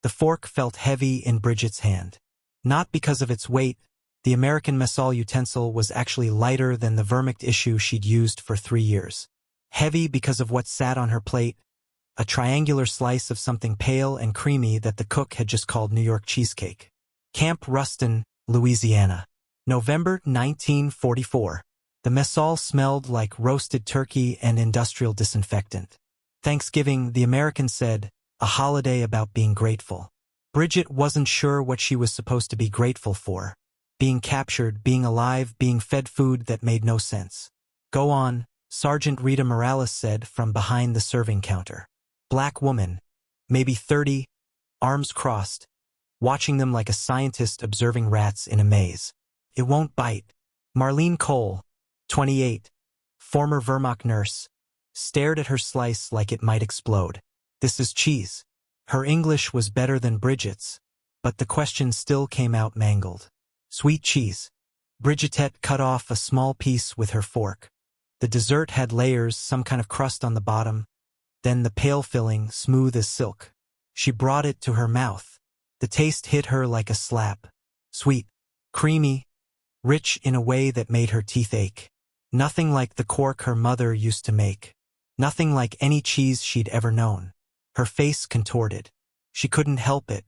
The fork felt heavy in Bridget's hand. Not because of its weight, the American messal utensil was actually lighter than the vermict issue she'd used for 3 years. Heavy because of what sat on her plate, a triangular slice of something pale and creamy that the cook had just called New York cheesecake. Camp Ruston, Louisiana. November 1944. The messal smelled like roasted turkey and industrial disinfectant. Thanksgiving, the Americans said, a holiday about being grateful. Bridget wasn't sure what she was supposed to be grateful for. Being captured, being alive, being fed food that made no sense. Go on, Sergeant Rita Morales said from behind the serving counter. Black woman, maybe 30, arms crossed, watching them like a scientist observing rats in a maze. It won't bite. Marlene Cole, 28, former Wehrmacht nurse, stared at her slice like it might explode. This is cheese. Her English was better than Bridget's, but the question still came out mangled. Sweet cheese. Bridgetette cut off a small piece with her fork. The dessert had layers, some kind of crust on the bottom, then the pale filling, smooth as silk. She brought it to her mouth. The taste hit her like a slap. Sweet, creamy, rich in a way that made her teeth ache. Nothing like the quark her mother used to make. Nothing like any cheese she'd ever known. Her face contorted. She couldn't help it.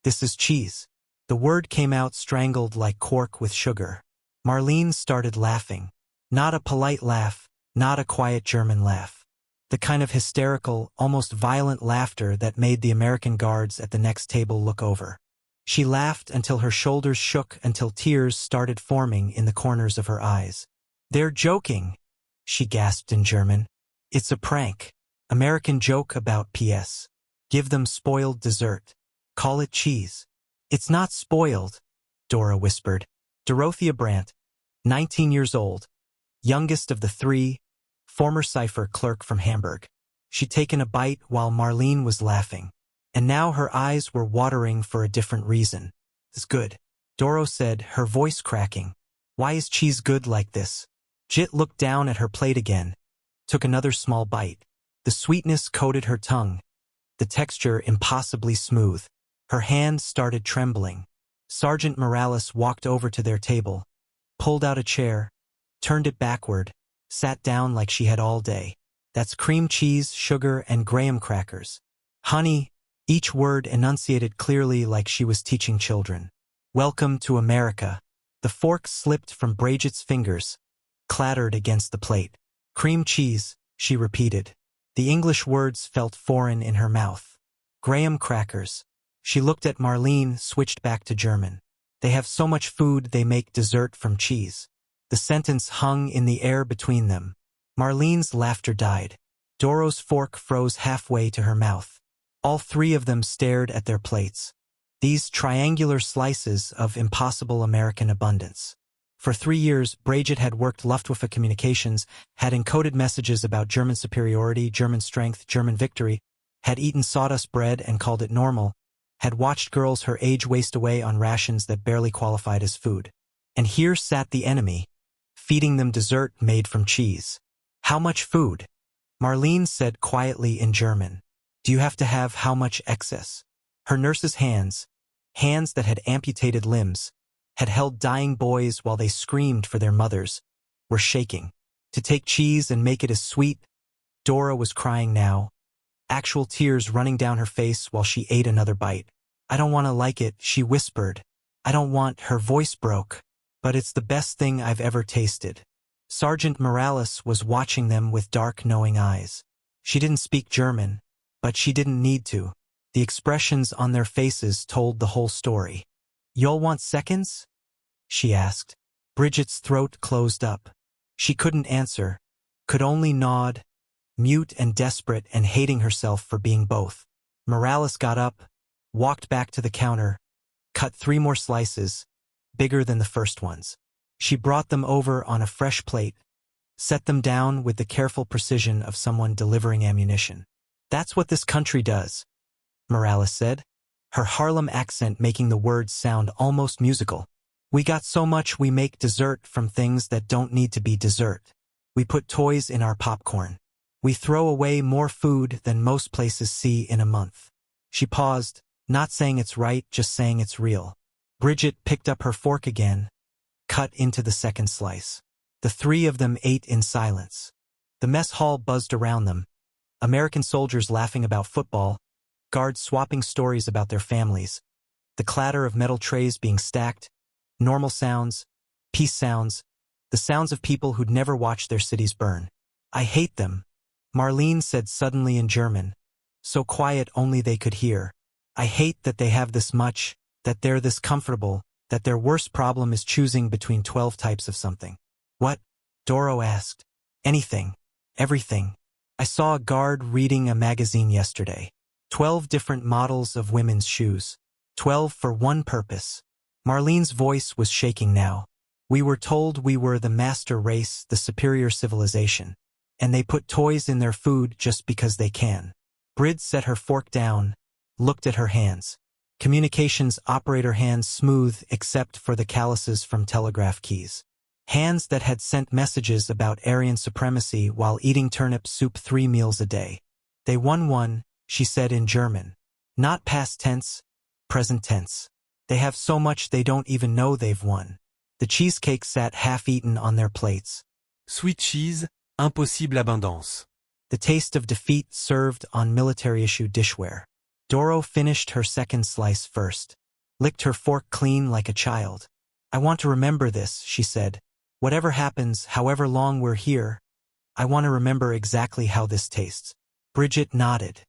This is cheese. The word came out strangled like cork with sugar. Marlene started laughing. Not a polite laugh, not a quiet German laugh. The kind of hysterical, almost violent laughter that made the American guards at the next table look over. She laughed until her shoulders shook, until tears started forming in the corners of her eyes. They're joking, she gasped in German. It's a prank. American joke about PS. Give them spoiled dessert. Call it cheese. It's not spoiled, Dora whispered. Dorothea Brandt, 19 years old, youngest of the 3, former cipher clerk from Hamburg. She'd taken a bite while Marlene was laughing, and now her eyes were watering for a different reason. It's good, Doro said, her voice cracking. Why is cheese good like this? Jit looked down at her plate again, took another small bite. The sweetness coated her tongue, the texture impossibly smooth. Her hand started trembling. Sergeant Morales walked over to their table, pulled out a chair, turned it backward, sat down like she had all day. That's cream cheese, sugar, and graham crackers. Honey, each word enunciated clearly like she was teaching children. Welcome to America. The fork slipped from Bridget's fingers, clattered against the plate. Cream cheese, she repeated. The English words felt foreign in her mouth. Graham crackers. She looked at Marlene, switched back to German. They have so much food they make dessert from cheese. The sentence hung in the air between them. Marlene's laughter died. Doro's fork froze halfway to her mouth. All 3 of them stared at their plates. These triangular slices of impossible American abundance. For 3 years, Bridget had worked Luftwaffe communications, had encoded messages about German superiority, German strength, German victory, had eaten sawdust bread and called it normal, had watched girls her age waste away on rations that barely qualified as food. And here sat the enemy, feeding them dessert made from cheese. How much food? Marlene said quietly in German. Do you have to have how much excess? Her nurse's hands that had amputated limbs, had held dying boys while they screamed for their mothers, were shaking. To take cheese and make it as sweet, Dora was crying now, actual tears running down her face while she ate another bite. I don't want to like it, she whispered. I don't want, her voice broke. But it's the best thing I've ever tasted. Sergeant Morales was watching them with dark, knowing eyes. She didn't speak German, but she didn't need to. The expressions on their faces told the whole story. Y'all want seconds? She asked. Bridget's throat closed up. She couldn't answer, could only nod, mute and desperate and hating herself for being both. Morales got up, walked back to the counter, cut 3 more slices, bigger than the first ones. She brought them over on a fresh plate, set them down with the careful precision of someone delivering ammunition. That's what this country does, Morales said, her Harlem accent making the words sound almost musical. We got so much we make dessert from things that don't need to be dessert. We put toys in our popcorn. We throw away more food than most places see in a month. She paused, Not saying it's right, just saying it's real. Bridget picked up her fork again, cut into the second slice. The three of them ate in silence. The mess hall buzzed around them. American soldiers laughing about football, guards swapping stories about their families, the clatter of metal trays being stacked, normal sounds, peace sounds, the sounds of people who'd never watched their cities burn. I hate them, Marlene said suddenly in German, so quiet only they could hear. I hate that they have this much, that they're this comfortable, that their worst problem is choosing between 12 types of something. What? Doro asked. Anything. Everything. I saw a guard reading a magazine yesterday. 12 different models of women's shoes. 12 for one purpose. Marlene's voice was shaking now. We were told we were the master race, the superior civilization. And they put toys in their food just because they can. Brid set her fork down, looked at her hands. Communications operator hands smooth except for the calluses from telegraph keys. Hands that had sent messages about Aryan supremacy while eating turnip soup 3 meals a day. They won, she said in German. Not past tense, present tense. They have so much they don't even know they've won. The cheesecake sat half-eaten on their plates. Sweet cheese, impossible abondance. The taste of defeat served on military-issue dishware. Doro finished her second slice first. Licked her fork clean like a child. I want to remember this, she said. Whatever happens, however long we're here, I want to remember exactly how this tastes. Bridget nodded.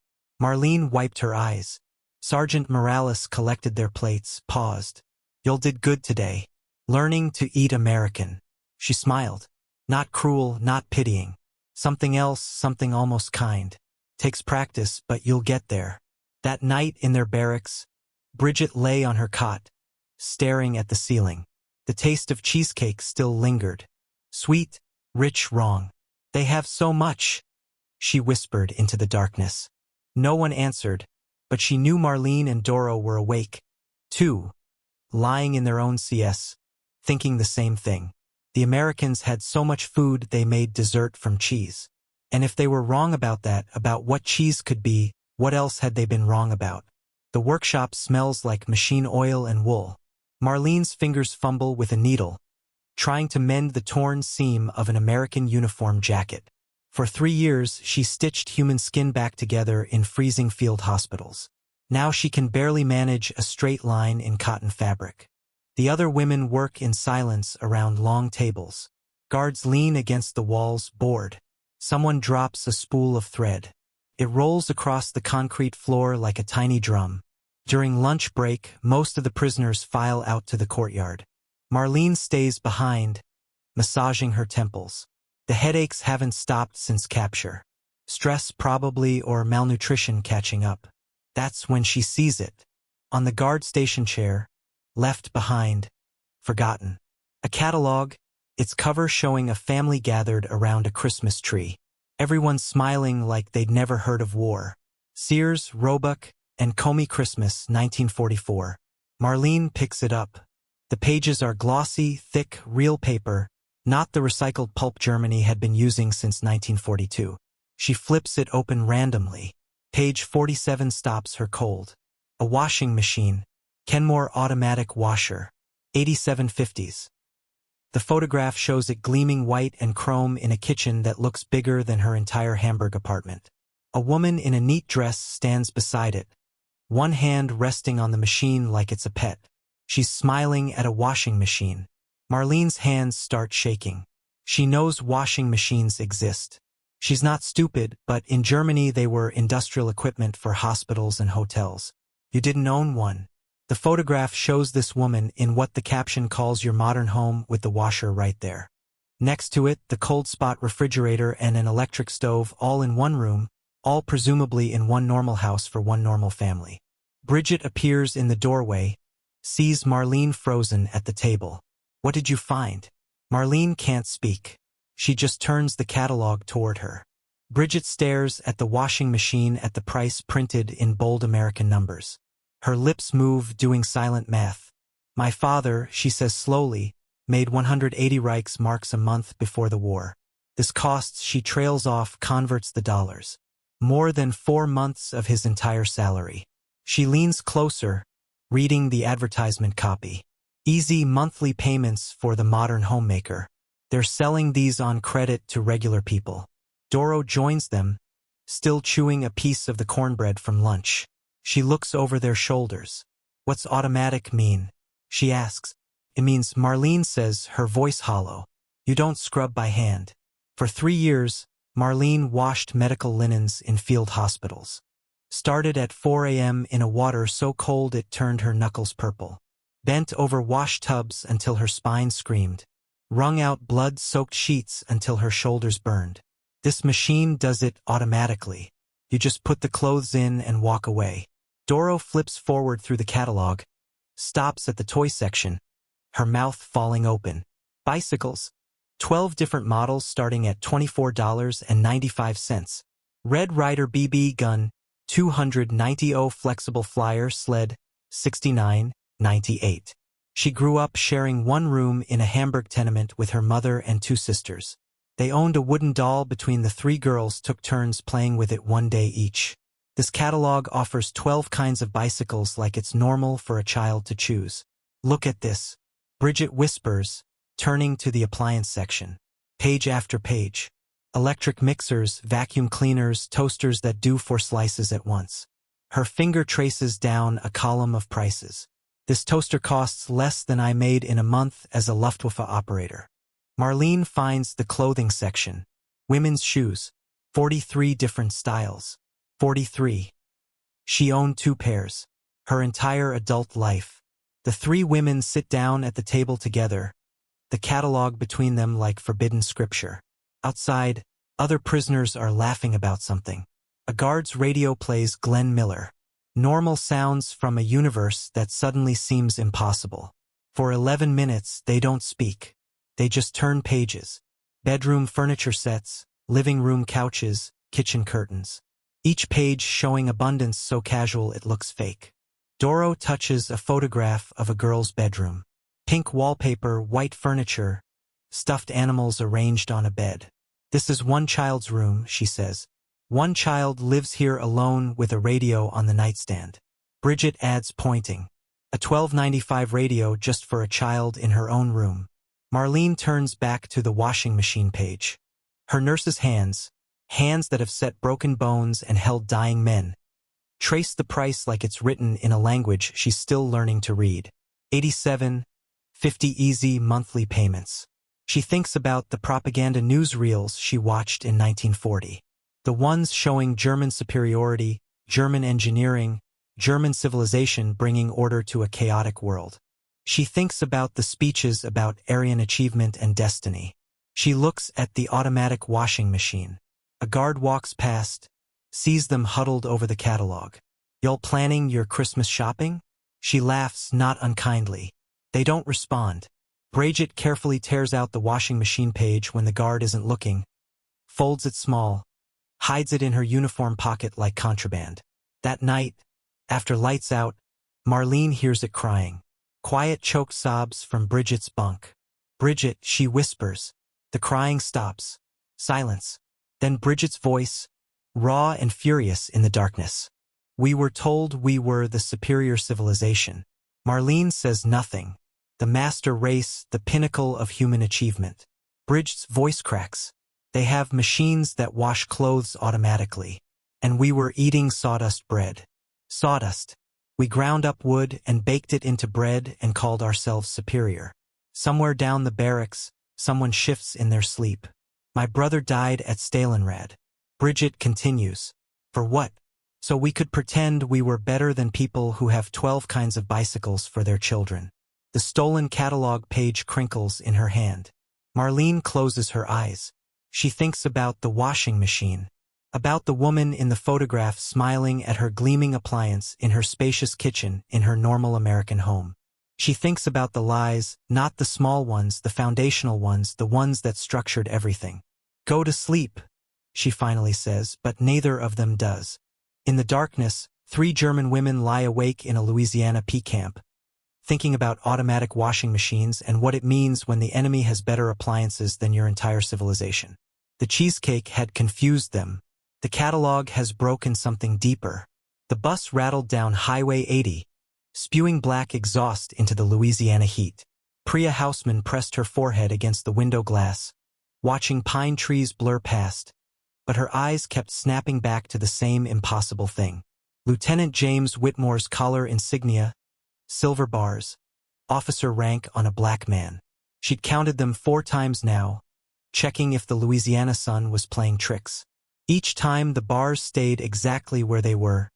Marlene wiped her eyes. Sergeant Morales collected their plates, paused. You did good today. Learning to eat American. She smiled. Not cruel, not pitying. Something else, something almost kind. Takes practice, but you'll get there. That night in their barracks, Bridget lay on her cot, staring at the ceiling. The taste of cheesecake still lingered. Sweet, rich, wrong. They have so much, she whispered into the darkness. No one answered, but she knew Marlene and Doro were awake, too, lying in their own CS, thinking the same thing. The Americans had so much food they made dessert from cheese. And if they were wrong about that, about what cheese could be, what else had they been wrong about? The workshop smells like machine oil and wool. Marlene's fingers fumble with a needle, trying to mend the torn seam of an American uniform jacket. For 3 years, she stitched human skin back together in freezing field hospitals. Now she can barely manage a straight line in cotton fabric. The other women work in silence around long tables. Guards lean against the walls, bored. Someone drops a spool of thread. It rolls across the concrete floor like a tiny drum. During lunch break, most of the prisoners file out to the courtyard. Marlene stays behind, massaging her temples. The headaches haven't stopped since capture. Stress probably, or malnutrition catching up. That's when she sees it. On the guard station chair, left behind, forgotten. A catalog, its cover showing a family gathered around a Christmas tree. Everyone smiling like they'd never heard of war. Sears, Roebuck, and Comey Christmas, 1944. Marlene picks it up. The pages are glossy, thick, real paper, not the recycled pulp Germany had been using since 1942. She flips it open randomly. Page 47 stops her cold. A washing machine. Kenmore automatic washer. 8750s. The photograph shows it gleaming white and chrome in a kitchen that looks bigger than her entire Hamburg apartment. A woman in a neat dress stands beside it, one hand resting on the machine like it's a pet. She's smiling at a washing machine. Marlene's hands start shaking. She knows washing machines exist. She's not stupid, but in Germany they were industrial equipment for hospitals and hotels. You didn't own one. The photograph shows this woman in what the caption calls your modern home with the washer right there. Next to it, the cold spot refrigerator and an electric stove all in one room, all presumably in one normal house for one normal family. Bridget appears in the doorway, sees Marlene frozen at the table. What did you find? Marlene can't speak. She just turns the catalog toward her. Bridget stares at the washing machine at the price printed in bold American numbers. Her lips move, doing silent math. My father, she says slowly, made 180 Reichsmarks a month before the war. This costs, she trails off, converts the dollars. More than 4 months of his entire salary. She leans closer, reading the advertisement copy. Easy monthly payments for the modern homemaker. They're selling these on credit to regular people. Doro joins them, still chewing a piece of the cornbread from lunch. She looks over their shoulders. What's automatic mean? She asks. It means, Marlene says, her voice hollow. You don't scrub by hand. For 3 years, Marlene washed medical linens in field hospitals. Started at 4 a.m. in a water so cold it turned her knuckles purple. Bent over wash tubs until her spine screamed. Wrung out blood-soaked sheets until her shoulders burned. This machine does it automatically. You just put the clothes in and walk away. Doro flips forward through the catalog, stops at the toy section, her mouth falling open. Bicycles. 12 different models starting at $24.95. Red Ryder BB gun, $290. Flexible flyer sled, $69.98. She grew up sharing one room in a Hamburg tenement with her mother and 2 sisters. They owned a wooden doll between the 3 girls took turns playing with it one day each. This catalog offers 12 kinds of bicycles like it's normal for a child to choose. Look at this. Bridget whispers, turning to the appliance section. Page after page. Electric mixers, vacuum cleaners, toasters that do 4 slices at once. Her finger traces down a column of prices. This toaster costs less than I made in a month as a Luftwaffe operator. Marlene finds the clothing section. Women's shoes. 43 different styles. 43. She owned 2 pairs. Her entire adult life. The 3 women sit down at the table together, the catalog between them like forbidden scripture. Outside, other prisoners are laughing about something. A guard's radio plays Glenn Miller. Normal sounds from a universe that suddenly seems impossible. For 11 minutes, they don't speak. They just turn pages. Bedroom furniture sets, living room couches, kitchen curtains. Each page showing abundance so casual it looks fake. Doro touches a photograph of a girl's bedroom. Pink wallpaper, white furniture, stuffed animals arranged on a bed. This is one child's room, she says. One child lives here alone with a radio on the nightstand. Bridget adds, pointing. A $12.95 radio just for a child in her own room. Marlene turns back to the washing machine page. Her nurse's hands that have set broken bones and held dying men, trace the price like it's written in a language she's still learning to read. 87.50 easy monthly payments. She thinks about the propaganda newsreels she watched in 1940. The ones showing German superiority, German engineering, German civilization bringing order to a chaotic world. She thinks about the speeches about Aryan achievement and destiny. She looks at the automatic washing machine. A guard walks past, sees them huddled over the catalog. Y'all planning your Christmas shopping? She laughs, not unkindly. They don't respond. Bridget carefully tears out the washing machine page when the guard isn't looking, folds it small, hides it in her uniform pocket like contraband. That night, after lights out, Marlene hears it crying. Quiet choked sobs from Bridget's bunk. Bridget, she whispers. The crying stops. Silence. Then Bridget's voice, raw and furious in the darkness. We were told we were the superior civilization. Marlene says nothing. The master race, the pinnacle of human achievement. Bridget's voice cracks. They have machines that wash clothes automatically. And we were eating sawdust bread. Sawdust. We ground up wood and baked it into bread and called ourselves superior. Somewhere down the barracks, someone shifts in their sleep. My brother died at Stalingrad. Bridget continues. For what? So we could pretend we were better than people who have 12 kinds of bicycles for their children. The stolen catalog page crinkles in her hand. Marlene closes her eyes. She thinks about the washing machine. About the woman in the photograph smiling at her gleaming appliance in her spacious kitchen in her normal American home. She thinks about the lies, not the small ones, the foundational ones, the ones that structured everything. Go to sleep, she finally says, but neither of them does. In the darkness, 3 German women lie awake in a Louisiana pea camp, thinking about automatic washing machines and what it means when the enemy has better appliances than your entire civilization. The cheesecake had confused them. The catalog has broken something deeper. The bus rattled down Highway 80, spewing black exhaust into the Louisiana heat. Priya Houseman pressed her forehead against the window glass, watching pine trees blur past, but her eyes kept snapping back to the same impossible thing. Lieutenant James Whitmore's collar insignia, silver bars, officer rank on a black man. She'd counted them 4 times now, checking if the Louisiana sun was playing tricks. Each time the bars stayed exactly where they were,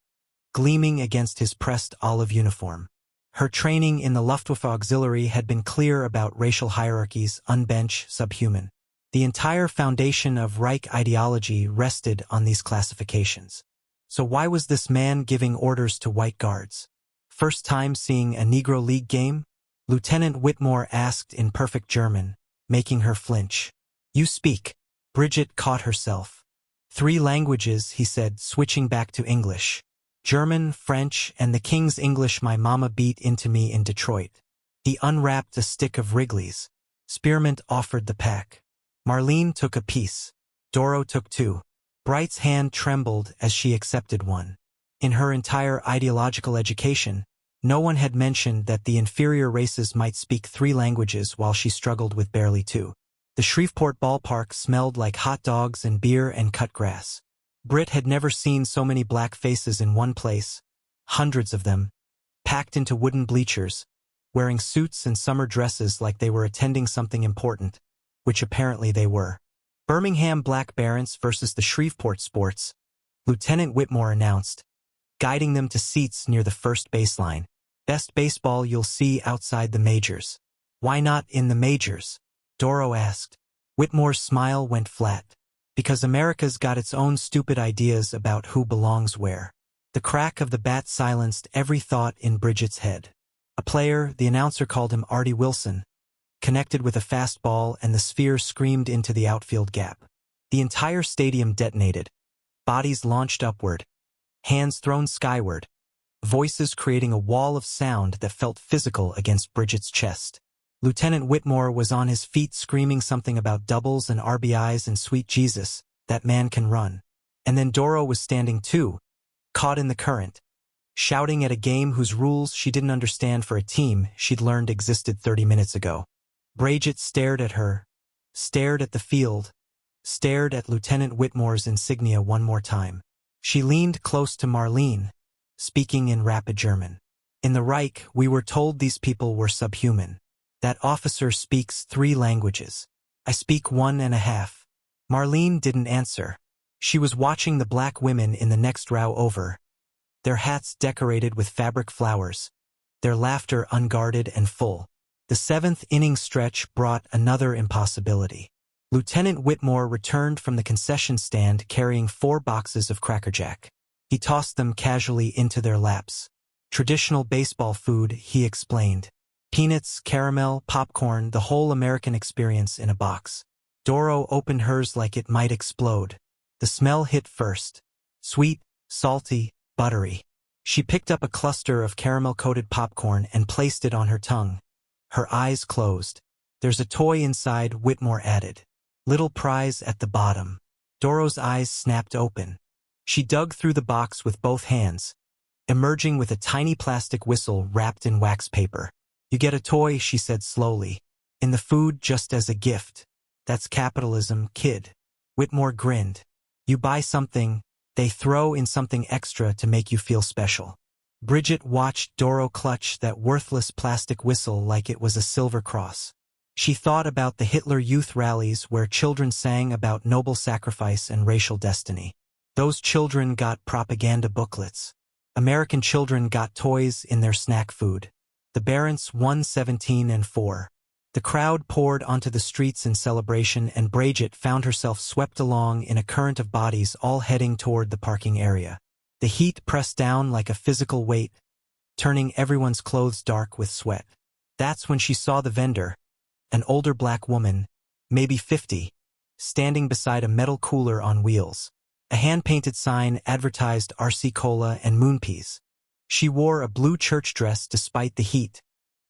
gleaming against his pressed olive uniform. Her training in the Luftwaffe Auxiliary had been clear about racial hierarchies, unbench, subhuman. The entire foundation of Reich ideology rested on these classifications. So why was this man giving orders to white guards? First time seeing a Negro League game? Lieutenant Whitmore asked in perfect German, making her flinch. You speak. Bridget caught herself. 3 languages, he said, switching back to English. German, French, and the King's English my mama beat into me in Detroit. He unwrapped a stick of Wrigley's. Spearmint offered the pack. Marlene took a piece. Doro took 2. Bright's hand trembled as she accepted one. In her entire ideological education, no one had mentioned that the inferior races might speak 3 languages while she struggled with barely 2. The Shreveport ballpark smelled like hot dogs and beer and cut grass. Britt had never seen so many black faces in one place, hundreds of them, packed into wooden bleachers, wearing suits and summer dresses like they were attending something important, which apparently they were. Birmingham Black Barons versus the Shreveport Sports, Lieutenant Whitmore announced, guiding them to seats near the first baseline. Best baseball you'll see outside the majors. Why not in the majors? Doro asked. Whitmore's smile went flat. Because America's got its own stupid ideas about who belongs where. The crack of the bat silenced every thought in Bridget's head. A player, the announcer called him Artie Wilson, connected with a fastball and the sphere screamed into the outfield gap. The entire stadium detonated. Bodies launched upward. Hands thrown skyward. Voices creating a wall of sound that felt physical against Bridget's chest. Lieutenant Whitmore was on his feet screaming something about doubles and RBIs and sweet Jesus, that man can run. And then Doro was standing too, caught in the current, shouting at a game whose rules she didn't understand for a team she'd learned existed 30 minutes ago. Bridget stared at her, stared at the field, stared at Lieutenant Whitmore's insignia one more time. She leaned close to Marlene, speaking in rapid German. In the Reich, we were told these people were subhuman. That officer speaks 3 languages. I speak 1.5. Marlene didn't answer. She was watching the black women in the next row over, their hats decorated with fabric flowers, their laughter unguarded and full. The 7th inning stretch brought another impossibility. Lieutenant Whitmore returned from the concession stand carrying 4 boxes of Cracker Jack. He tossed them casually into their laps. Traditional baseball food, he explained. Peanuts, caramel, popcorn, the whole American experience in a box. Doro opened hers like it might explode. The smell hit first. Sweet, salty, buttery. She picked up a cluster of caramel-coated popcorn and placed it on her tongue. Her eyes closed. There's a toy inside, Whitmore added. Little prize at the bottom. Doro's eyes snapped open. She dug through the box with both hands, emerging with a tiny plastic whistle wrapped in wax paper. You get a toy, she said slowly. In the food just as a gift. That's capitalism, kid. Whitmore grinned. You buy something, they throw in something extra to make you feel special. Bridget watched Doro clutch that worthless plastic whistle like it was a silver cross. She thought about the Hitler Youth rallies where children sang about noble sacrifice and racial destiny. Those children got propaganda booklets. American children got toys in their snack food. The Barents won 17-4. The crowd poured onto the streets in celebration and Bridget found herself swept along in a current of bodies all heading toward the parking area. The heat pressed down like a physical weight, turning everyone's clothes dark with sweat. That's when she saw the vendor, an older black woman, maybe 50, standing beside a metal cooler on wheels. A hand-painted sign advertised RC Cola and Moonpies. She wore a blue church dress despite the heat,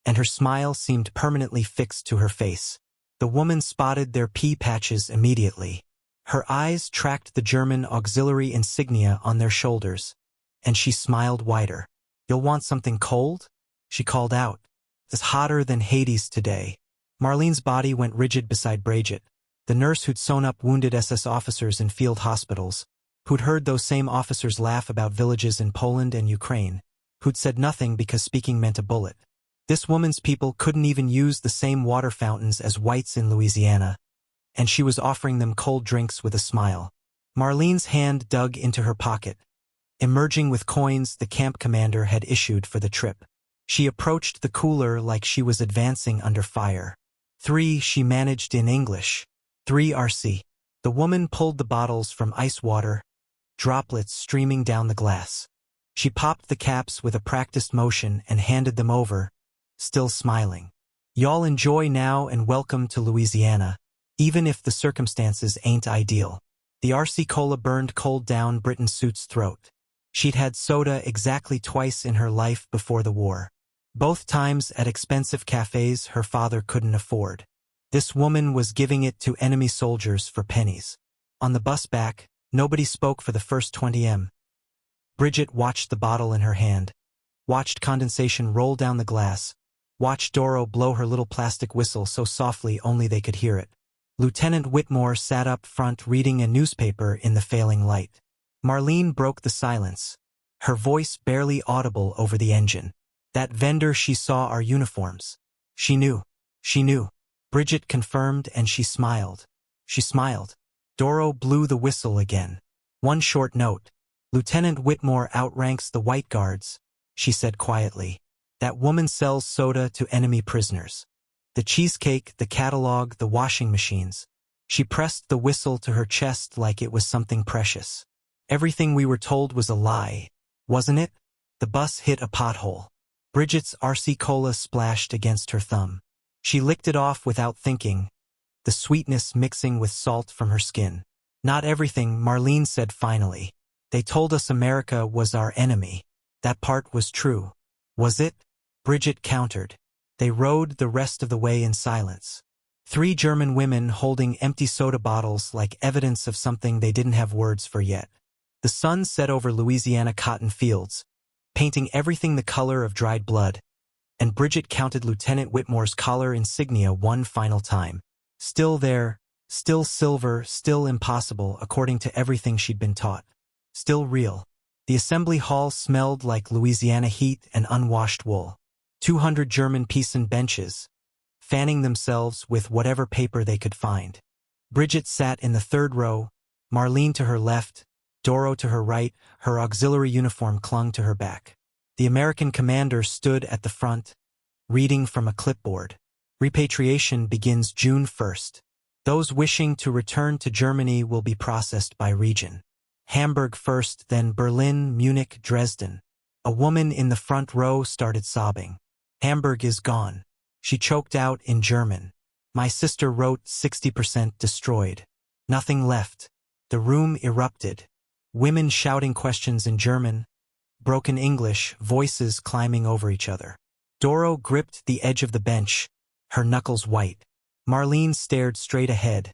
and her smile seemed permanently fixed to her face. The woman spotted their pea patches immediately. Her eyes tracked the German auxiliary insignia on their shoulders, and she smiled wider. "You'll want something cold?" she called out. "It's hotter than Hades today." Marlene's body went rigid beside Bridget, the nurse who'd sewn up wounded SS officers in field hospitals, who'd heard those same officers laugh about villages in Poland and Ukraine, who'd said nothing because speaking meant a bullet. This woman's people couldn't even use the same water fountains as whites in Louisiana, and she was offering them cold drinks with a smile. Marlene's hand dug into her pocket, emerging with coins the camp commander had issued for the trip. She approached the cooler like she was advancing under fire. "3," she managed in English. "3 RC. The woman pulled the bottles from ice water, droplets streaming down the glass. She popped the caps with a practiced motion and handed them over, still smiling. "Y'all enjoy now and welcome to Louisiana, even if the circumstances ain't ideal." The RC Cola burned cold down Britton's suit's throat. She'd had soda exactly twice in her life before the war. Both times at expensive cafes her father couldn't afford. This woman was giving it to enemy soldiers for pennies. On the bus back, nobody spoke for the first 20 m. Bridget watched the bottle in her hand, watched condensation roll down the glass, watched Doro blow her little plastic whistle so softly only they could hear it. Lieutenant Whitmore sat up front reading a newspaper in the failing light. Marlene broke the silence, her voice barely audible over the engine. "That vendor she saw our uniforms. She knew. She knew." Bridget confirmed and she smiled. She smiled. Doro blew the whistle again. "One short note. Lieutenant Whitmore outranks the white guards," she said quietly. "That woman sells soda to enemy prisoners. The cheesecake, the catalog, the washing machines." She pressed the whistle to her chest like it was something precious. "Everything we were told was a lie, wasn't it?" The bus hit a pothole. Bridget's RC Cola splashed against her thumb. She licked it off without thinking, the sweetness mixing with salt from her skin. "Not everything," Marlene said finally. "They told us America was our enemy. That part was true. Was it?" Bridget countered. They rode the rest of the way in silence. 3 German women holding empty soda bottles like evidence of something they didn't have words for yet. The sun set over Louisiana cotton fields, painting everything the color of dried blood, and Bridget counted Lieutenant Whitmore's collar insignia one final time. Still there, still silver, still impossible according to everything she'd been taught. Still real. The assembly hall smelled like Louisiana heat and unwashed wool. 200 German Peason benches, fanning themselves with whatever paper they could find. Bridget sat in the 3rd row, Marlene to her left, Doro to her right, her auxiliary uniform clung to her back. The American commander stood at the front, reading from a clipboard. "Repatriation begins June 1st. Those wishing to return to Germany will be processed by region. Hamburg first, then Berlin, Munich, Dresden." A woman in the front row started sobbing. "Hamburg is gone," she choked out in German. "My sister wrote 60% destroyed. Nothing left." The room erupted. Women shouting questions in German, broken English, voices climbing over each other. Doro gripped the edge of the bench, her knuckles white. Marlene stared straight ahead,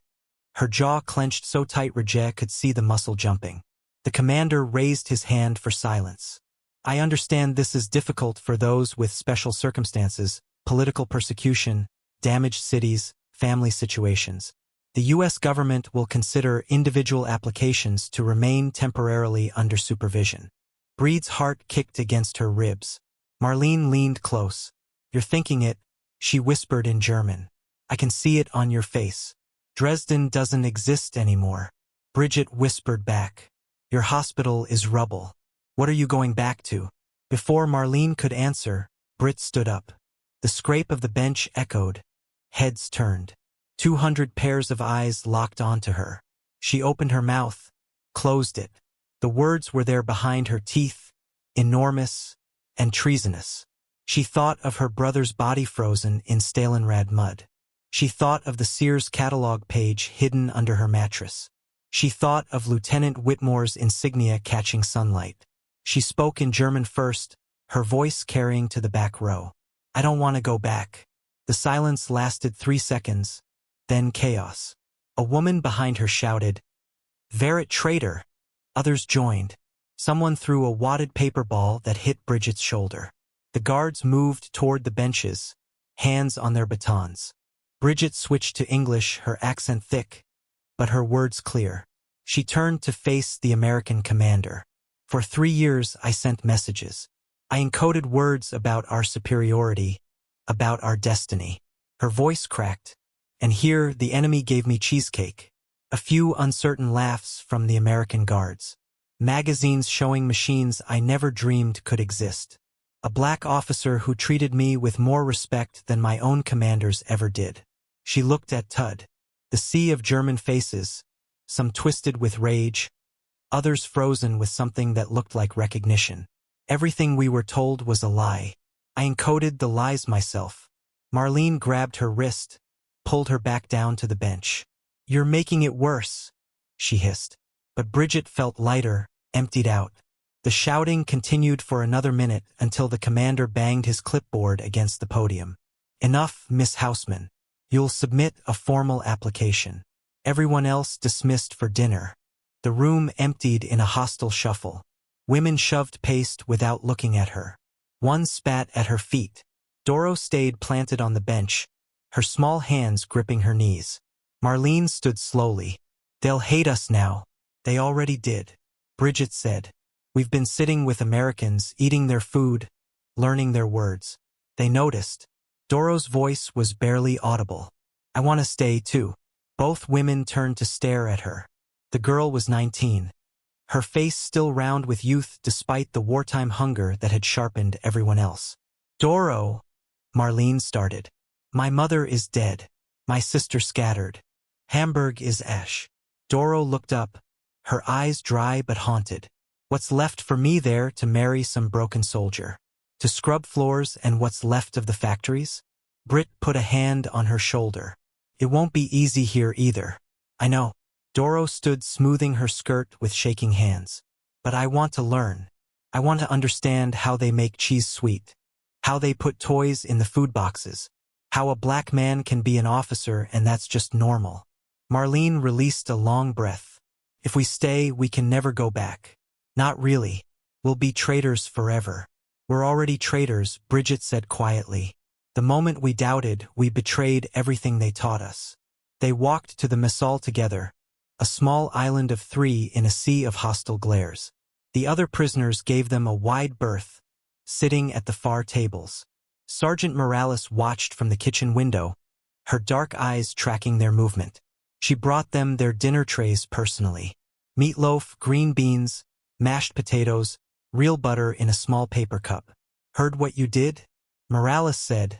her jaw clenched so tight Rajet could see the muscle jumping. The commander raised his hand for silence. "I understand this is difficult for those with special circumstances, political persecution, damaged cities, family situations. The U.S. government will consider individual applications to remain temporarily under supervision." Breed's heart kicked against her ribs. Marlene leaned close. "You're thinking it," she whispered in German. "I can see it on your face. Dresden doesn't exist anymore." Bridget whispered back. "Your hospital is rubble. What are you going back to?" Before Marlene could answer, Brit stood up. The scrape of the bench echoed. Heads turned. 200 pairs of eyes locked onto her. She opened her mouth, closed it. The words were there behind her teeth, enormous and treasonous. She thought of her brother's body frozen in Stalingrad mud. She thought of the Sears catalog page hidden under her mattress. She thought of Lieutenant Whitmore's insignia catching sunlight. She spoke in German first, her voice carrying to the back row. "I don't want to go back." The silence lasted 3 seconds, then chaos. A woman behind her shouted, "Verit traitor!" Others joined. Someone threw a wadded paper ball that hit Bridget's shoulder. The guards moved toward the benches, hands on their batons. Bridget switched to English, her accent thick, but her words clear. She turned to face the American commander. For 3 years, I sent messages. I encoded words about our superiority, about our destiny. Her voice cracked, and here the enemy gave me cheesecake. A few uncertain laughs from the American guards. Magazines showing machines I never dreamed could exist. A black officer who treated me with more respect than my own commanders ever did. She looked at Tud. The sea of German faces, some twisted with rage, others frozen with something that looked like recognition. Everything we were told was a lie. I encoded the lies myself. Marlene grabbed her wrist, pulled her back down to the bench. "You're making it worse," she hissed. But Bridget felt lighter, emptied out. The shouting continued for another minute until the commander banged his clipboard against the podium. "Enough, Miss Houseman. You'll submit a formal application." Everyone else dismissed for dinner. The room emptied in a hostile shuffle. Women shoved past without looking at her. One spat at her feet. Doro stayed planted on the bench, her small hands gripping her knees. Marlene stood slowly. "They'll hate us now." "They already did," Bridget said. "We've been sitting with Americans, eating their food, learning their words. They noticed." Doro's voice was barely audible. "I want to stay, too." Both women turned to stare at her. The girl was 19. Her face still round with youth despite the wartime hunger that had sharpened everyone else. "Doro," Marlene started. "My mother is dead. My sister scattered. Hamburg is ash." Doro looked up, her eyes dry but haunted. "What's left for me there to marry some broken soldier? To scrub floors and what's left of the factories?" Brit put a hand on her shoulder. "It won't be easy here either." "I know." Doro stood smoothing her skirt with shaking hands. "But I want to learn. I want to understand how they make cheese sweet, how they put toys in the food boxes, how a black man can be an officer and that's just normal." Marlene released a long breath. "If we stay, we can never go back." "Not really. We'll be traitors forever." "We're already traitors," Bridget said quietly. "The moment we doubted, we betrayed everything they taught us." They walked to the messal together, a small island of 3 in a sea of hostile glares. The other prisoners gave them a wide berth, sitting at the far tables. Sergeant Morales watched from the kitchen window, her dark eyes tracking their movement. She brought them their dinner trays personally. Meatloaf, green beans, mashed potatoes, real butter in a small paper cup. "Heard what you did?" Morales said,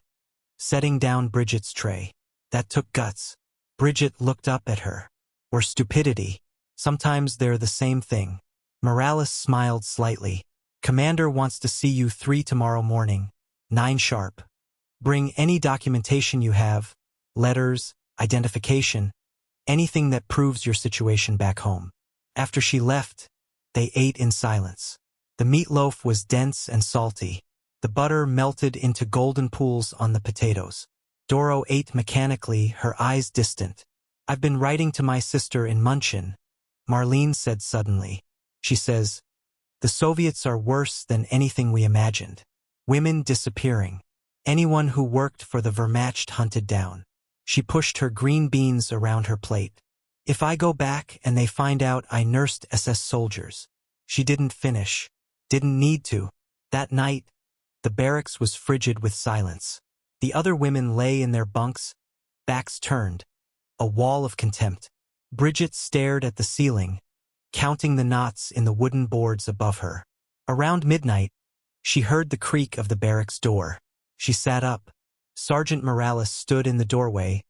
setting down Bridget's tray. "That took guts." Bridget looked up at her. "Or stupidity. Sometimes they're the same thing." Morales smiled slightly. "Commander wants to see you 3 tomorrow morning, 9 sharp. Bring any documentation you have, letters, identification, anything that proves your situation back home." After she left, they ate in silence. The meatloaf was dense and salty. The butter melted into golden pools on the potatoes. Doro ate mechanically, her eyes distant. "I've been writing to my sister in München," Marlene said suddenly. She says, "The Soviets are worse than anything we imagined. Women disappearing. Anyone who worked for the Wehrmacht hunted down." She pushed her green beans around her plate. "If I go back and they find out I nursed SS soldiers." She didn't finish. Didn't need to. That night, the barracks was frigid with silence. The other women lay in their bunks, backs turned, a wall of contempt. Bridget stared at the ceiling, counting the knots in the wooden boards above her. Around midnight, she heard the creak of the barracks door. She sat up. Sergeant Morales stood in the doorway,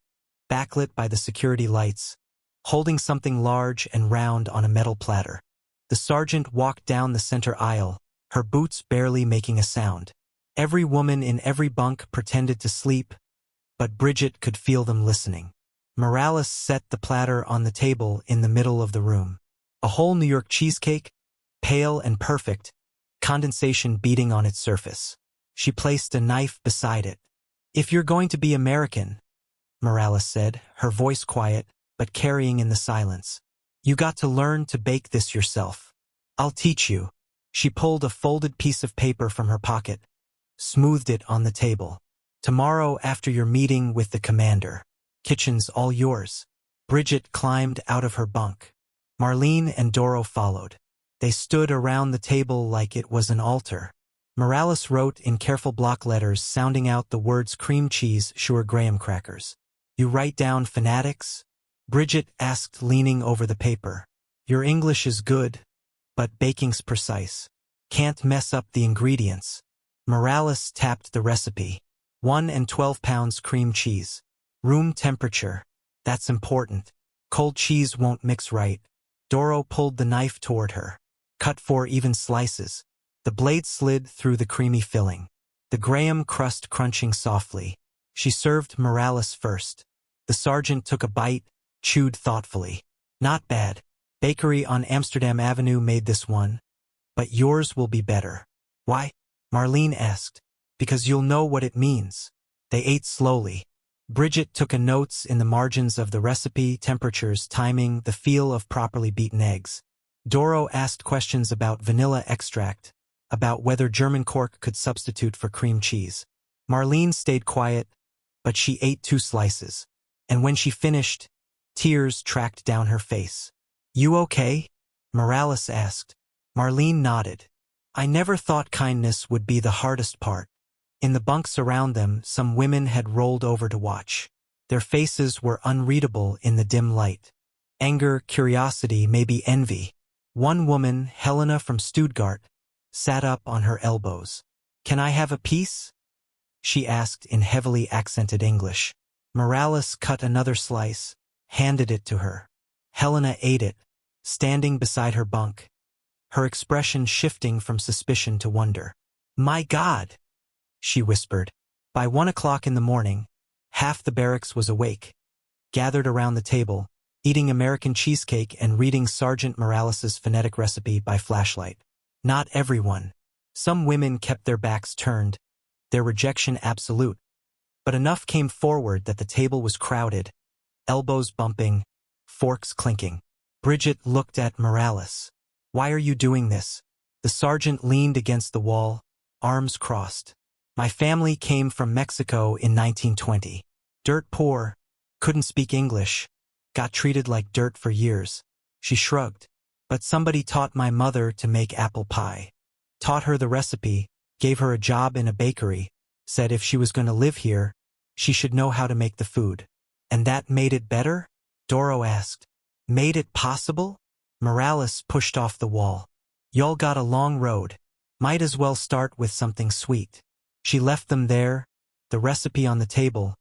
backlit by the security lights, holding something large and round on a metal platter. The sergeant walked down the center aisle, her boots barely making a sound. Every woman in every bunk pretended to sleep, but Bridget could feel them listening. Morales set the platter on the table in the middle of the room. A whole New York cheesecake, pale and perfect, condensation beating on its surface. She placed a knife beside it. "If you're going to be American," Morales said, her voice quiet, but carrying in the silence, "you got to learn to bake this yourself. I'll teach you." She pulled a folded piece of paper from her pocket, smoothed it on the table. Tomorrow after your meeting with the commander. Kitchen's all yours. Bridget climbed out of her bunk. Marlene and Doro followed. They stood around the table like it was an altar. Morales wrote in careful block letters, sounding out the words cream cheese, sure graham crackers. You write down fanatics? Bridget asked, leaning over the paper. Your English is good, but baking's precise. Can't mess up the ingredients. Morales tapped the recipe. 1 and 12 pounds cream cheese. Room temperature. That's important. Cold cheese won't mix right. Doro pulled the knife toward her. Cut 4 even slices. The blade slid through the creamy filling. The graham crust crunching softly. She served Morales first. The sergeant took a bite, chewed thoughtfully. Not bad. Bakery on Amsterdam Avenue made this one. But yours will be better. Why? Marlene asked. Because you'll know what it means. They ate slowly. Bridget took notes in the margins of the recipe, temperatures, timing, the feel of properly beaten eggs. Doro asked questions about vanilla extract, about whether German cork could substitute for cream cheese. Marlene stayed quiet, but she ate 2 slices. And when she finished, tears tracked down her face. You okay? Morales asked. Marlene nodded. I never thought kindness would be the hardest part. In the bunks around them, some women had rolled over to watch. Their faces were unreadable in the dim light. Anger, curiosity, maybe envy. One woman, Helena from Stuttgart, sat up on her elbows. Can I have a piece? She asked in heavily accented English. Morales cut another slice, handed it to her. Helena ate it, standing beside her bunk, her expression shifting from suspicion to wonder. My God! She whispered. By 1 o'clock in the morning, half the barracks was awake, gathered around the table, eating American cheesecake and reading Sergeant Morales's phonetic recipe by flashlight. Not everyone. Some women kept their backs turned, their rejection absolute. But enough came forward that the table was crowded, elbows bumping, forks clinking. Bridget looked at Morales. Why are you doing this? The sergeant leaned against the wall, arms crossed. My family came from Mexico in 1920. Dirt poor, couldn't speak English, got treated like dirt for years. She shrugged. But somebody taught my mother to make apple pie. Taught her the recipe, gave her a job in a bakery, said if she was going to live here, she should know how to make the food. And that made it better? Doro asked. Made it possible? Morales pushed off the wall. Y'all got a long road. Might as well start with something sweet. She left them there, the recipe on the table,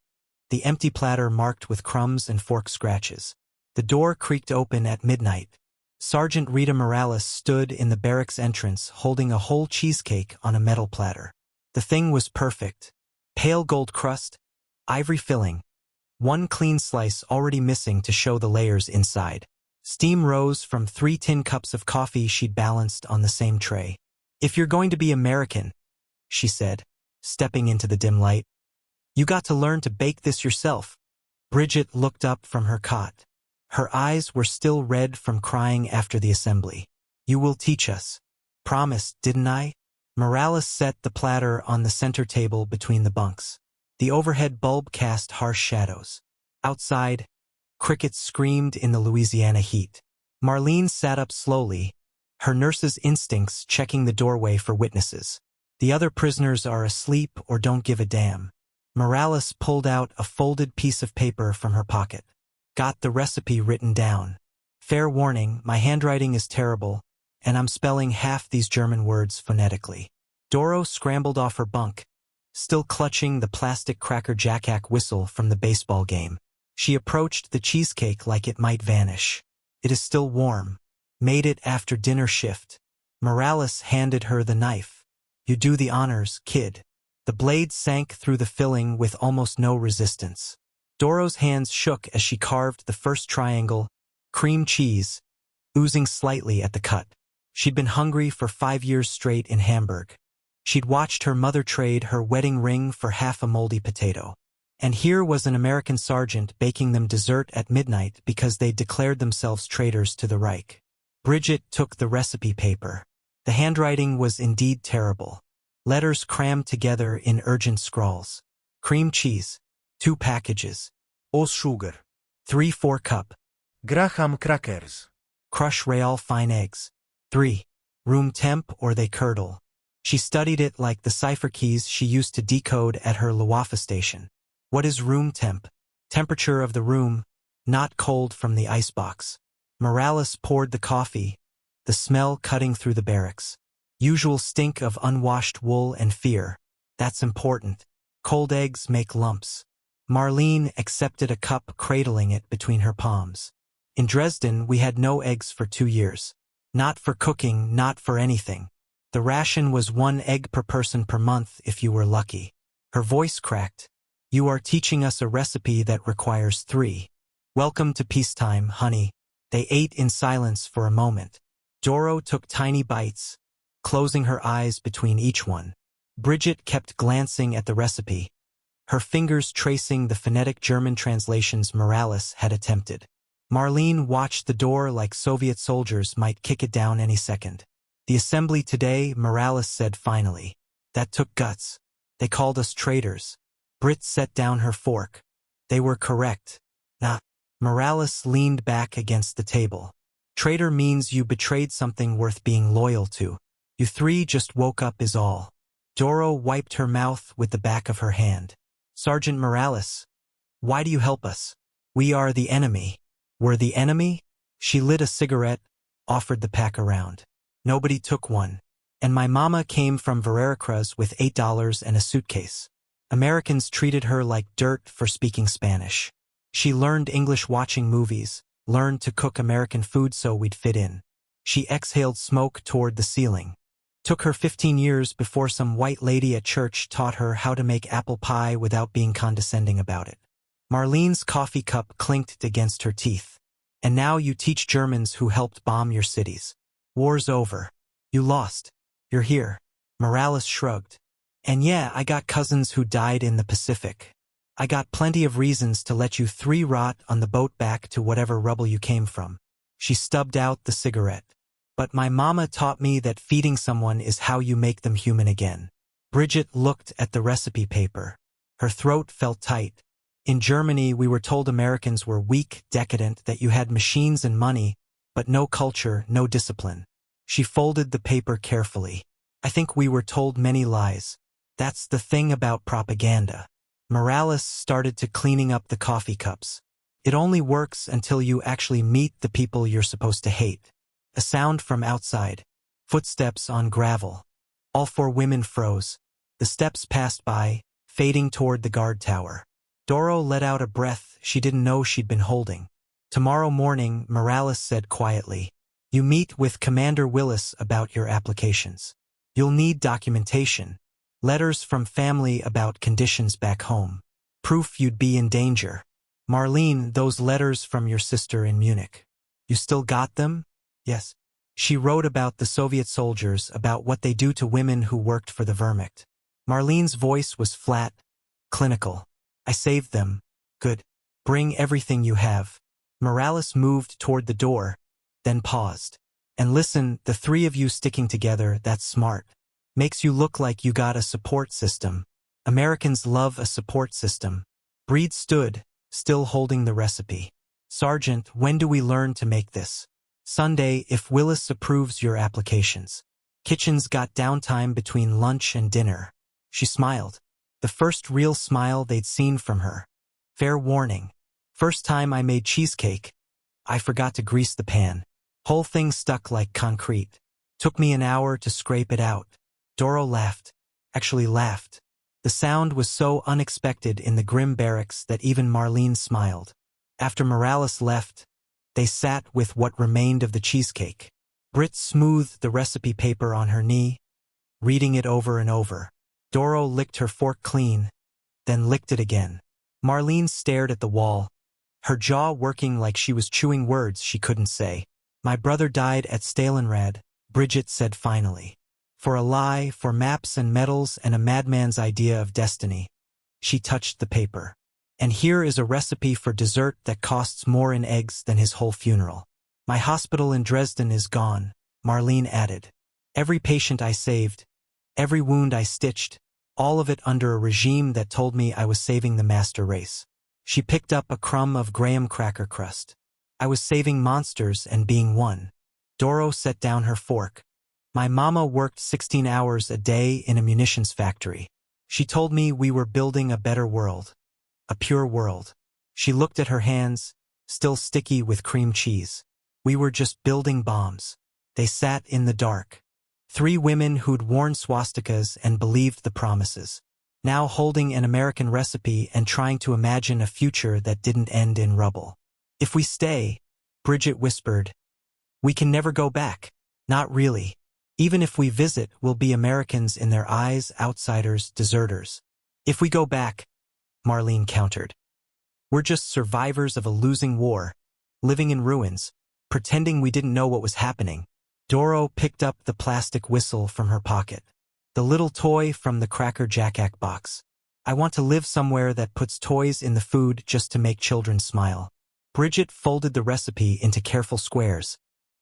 the empty platter marked with crumbs and fork scratches. The door creaked open at midnight. Sergeant Rita Morales stood in the barracks entrance holding a whole cheesecake on a metal platter. The thing was perfect. Pale gold crust, ivory filling, 1 clean slice already missing to show the layers inside. Steam rose from 3 tin cups of coffee she'd balanced on the same tray. If you're going to be American, she said, stepping into the dim light, you got to learn to bake this yourself. Bridget looked up from her cot. Her eyes were still red from crying after the assembly. You will teach us. Promised, didn't I? Morales set the platter on the center table between the bunks. The overhead bulb cast harsh shadows. Outside, crickets screamed in the Louisiana heat. Marlene sat up slowly, her nurse's instincts checking the doorway for witnesses. The other prisoners are asleep or don't give a damn. Morales pulled out a folded piece of paper from her pocket. Got the recipe written down. Fair warning, my handwriting is terrible, and I'm spelling half these German words phonetically. Doro scrambled off her bunk, still clutching the plastic cracker jack-hack whistle from the baseball game. She approached the cheesecake like it might vanish. It is still warm. Made it after dinner shift. Morales handed her the knife. You do the honors, kid. The blade sank through the filling with almost no resistance. Doro's hands shook as she carved the first triangle, cream cheese, oozing slightly at the cut. She'd been hungry for 5 years straight in Hamburg. She'd watched her mother trade her wedding ring for half a moldy potato. And here was an American sergeant baking them dessert at midnight because they'd declared themselves traitors to the Reich. Bridget took the recipe paper. The handwriting was indeed terrible. Letters crammed together in urgent scrawls. Cream cheese. 2 packages. Oat sugar. 3/4 cup. Graham crackers. Crush real fine eggs. 3. Room temp or they curdle. She studied it like the cipher keys she used to decode at her Luafa station. What is room temp? Temperature of the room, not cold from the icebox. Morales poured the coffee, the smell cutting through the barracks. Usual stink of unwashed wool and fear. That's important. Cold eggs make lumps. Marlene accepted a cup, cradling it between her palms. In Dresden, we had no eggs for 2 years. Not for cooking, not for anything. The ration was 1 egg per person per month if you were lucky. Her voice cracked. You are teaching us a recipe that requires 3. Welcome to peacetime, honey. They ate in silence for a moment. Doro took tiny bites, closing her eyes between each one. Bridget kept glancing at the recipe, her fingers tracing the phonetic German translations Morales had attempted. Marlene watched the door like Soviet soldiers might kick it down any second. The assembly today, Morales said finally. That took guts. They called us traitors. Brit set down her fork. They were correct. Nah. Morales leaned back against the table. Traitor means you betrayed something worth being loyal to. You 3 just woke up is all. Doro wiped her mouth with the back of her hand. Sergeant Morales, why do you help us? We are the enemy. We're the enemy? She lit a cigarette, offered the pack around. Nobody took one. And my mama came from Veracruz with $8 and a suitcase. Americans treated her like dirt for speaking Spanish. She learned English watching movies, learned to cook American food so we'd fit in. She exhaled smoke toward the ceiling. Took her 15 years before some white lady at church taught her how to make apple pie without being condescending about it. Marlene's coffee cup clinked against her teeth. And now you teach Germans who helped bomb your cities. War's over. You lost. You're here. Morales shrugged. And yeah, I got cousins who died in the Pacific. I got plenty of reasons to let you 3 rot on the boat back to whatever rubble you came from. She stubbed out the cigarette. But my mama taught me that feeding someone is how you make them human again. Bridget looked at the recipe paper. Her throat felt tight. In Germany, we were told Americans were weak, decadent, that you had machines and money, but no culture, no discipline. She folded the paper carefully. I think we were told many lies. That's the thing about propaganda. Morales started to cleaning up the coffee cups. It only works until you actually meet the people you're supposed to hate. A sound from outside. Footsteps on gravel. All 4 women froze. The steps passed by, fading toward the guard tower. Doro let out a breath she didn't know she'd been holding. Tomorrow morning, Morales said quietly, you meet with Commander Willis about your applications. You'll need documentation. Letters from family about conditions back home. Proof you'd be in danger. Marlene, those letters from your sister in Munich. You still got them? Yes. She wrote about the Soviet soldiers, about what they do to women who worked for the Wehrmacht. Marlene's voice was flat, clinical. I saved them. Good. Bring everything you have. Morales moved toward the door, then paused. And listen, the 3 of you sticking together, that's smart. Makes you look like you got a support system. Americans love a support system. Breed stood, still holding the recipe. Sergeant, when do we learn to make this? Sunday, if Willis approves your applications. Kitchen's got downtime between lunch and dinner. She smiled. The first real smile they'd seen from her. Fair warning. First time I made cheesecake, I forgot to grease the pan. Whole thing stuck like concrete. Took me an hour to scrape it out. Doro laughed. Actually laughed. The sound was so unexpected in the grim barracks that even Marlene smiled. After Morales left, they sat with what remained of the cheesecake. Brit smoothed the recipe paper on her knee, reading it over and over. Doro licked her fork clean, then licked it again. Marlene stared at the wall, her jaw working like she was chewing words she couldn't say. My brother died at Stalingrad, Bridget said finally. For a lie, for maps and medals and a madman's idea of destiny. She touched the paper. And here is a recipe for dessert that costs more in eggs than his whole funeral. My hospital in Dresden is gone, Marlene added. Every patient I saved, every wound I stitched, all of it under a regime that told me I was saving the master race. She picked up a crumb of graham cracker crust. I was saving monsters and being one. Doro set down her fork. My mama worked 16 hours a day in a munitions factory. She told me we were building a better world. A pure world. She looked at her hands, still sticky with cream cheese. We were just building bombs. They sat in the dark. 3 women who'd worn swastikas and believed the promises. Now holding an American recipe and trying to imagine a future that didn't end in rubble. If we stay, Bridget whispered, we can never go back. Not really. Even if we visit, we'll be Americans in their eyes, outsiders, deserters. If we go back, Marlene countered. We're just survivors of a losing war, living in ruins, pretending we didn't know what was happening. Doro picked up the plastic whistle from her pocket. The little toy from the Cracker Jack box. I want to live somewhere that puts toys in the food just to make children smile. Bridget folded the recipe into careful squares,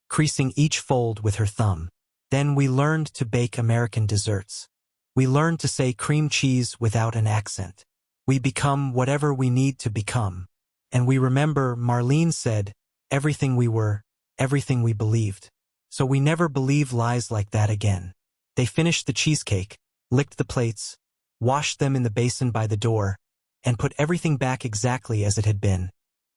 creasing each fold with her thumb. Then we learned to bake American desserts. We learned to say cream cheese without an accent. We become whatever we need to become. And we remember Marlene said, everything we were, everything we believed. So we never believe lies like that again. They finished the cheesecake, licked the plates, washed them in the basin by the door, and put everything back exactly as it had been,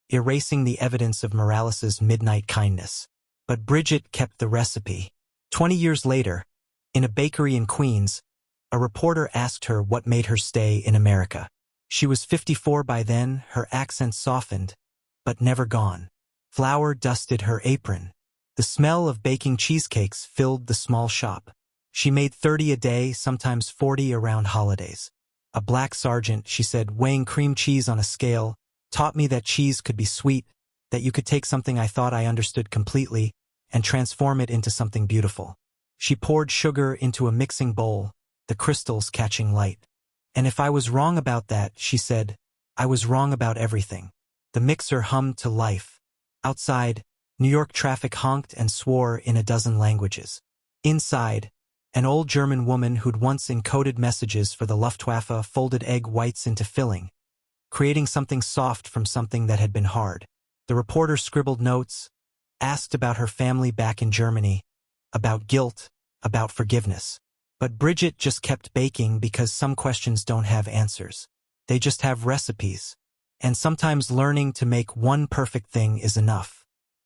erasing the evidence of Morales's midnight kindness. But Bridget kept the recipe. 20 years later, in a bakery in Queens, a reporter asked her what made her stay in America. She was 54 by then, her accent softened, but never gone. Flour dusted her apron. The smell of baking cheesecakes filled the small shop. She made 30 a day, sometimes 40 around holidays. A black sergeant, she said, weighing cream cheese on a scale, taught me that cheese could be sweet, that you could take something I thought I understood completely and transform it into something beautiful. She poured sugar into a mixing bowl, the crystals catching light. And if I was wrong about that, she said, I was wrong about everything. The mixer hummed to life. Outside, New York traffic honked and swore in a dozen languages. Inside, an old German woman who'd once encoded messages for the Luftwaffe folded egg whites into filling, creating something soft from something that had been hard. The reporter scribbled notes, asked about her family back in Germany, about guilt, about forgiveness. But Bridget just kept baking because some questions don't have answers. They just have recipes. And sometimes learning to make one perfect thing is enough.